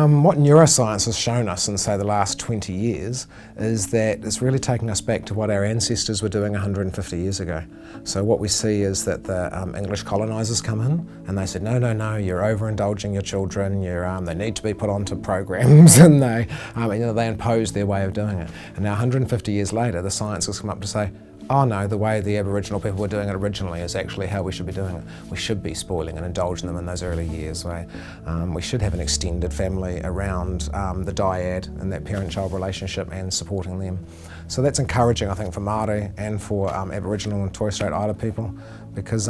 What neuroscience has shown us in, say, the last 20 years is that it's really taking us back to what our ancestors were doing 150 years ago. So what we see is that the English colonisers come in and they said, no, no, no, you're overindulging your children, they need to be put onto programs, and they imposed their way of doing it. And now 150 years later, the science has come up to say, oh no, the way the Aboriginal people were doing it originally is actually how we should be doing it. We should be spoiling and indulging them in those early years. We should have an extended family around the dyad and that parent-child relationship and supporting them. So that's encouraging, I think, for Māori and for Aboriginal and Torres Strait Islander people, because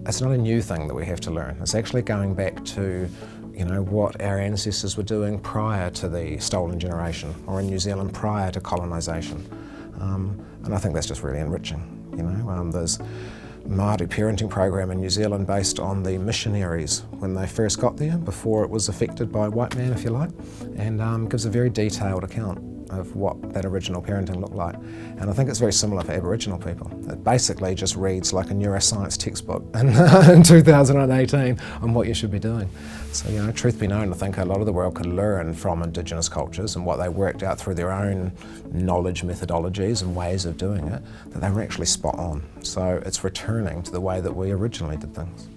it's not a new thing that we have to learn. It's actually going back to what our ancestors were doing prior to the stolen generation, or in New Zealand prior to colonisation. And I think that's just really enriching. There's a Māori parenting program in New Zealand based on the missionaries when they first got there, before it was affected by white man, if you like, and gives a very detailed account of what that original parenting looked like. And I think it's very similar for Aboriginal people. It basically just reads like a neuroscience textbook in 2018 on what you should be doing. So, truth be known, I think a lot of the world could learn from Indigenous cultures and what they worked out through their own knowledge methodologies and ways of doing it, that they were actually spot on. So it's returning to the way that we originally did things.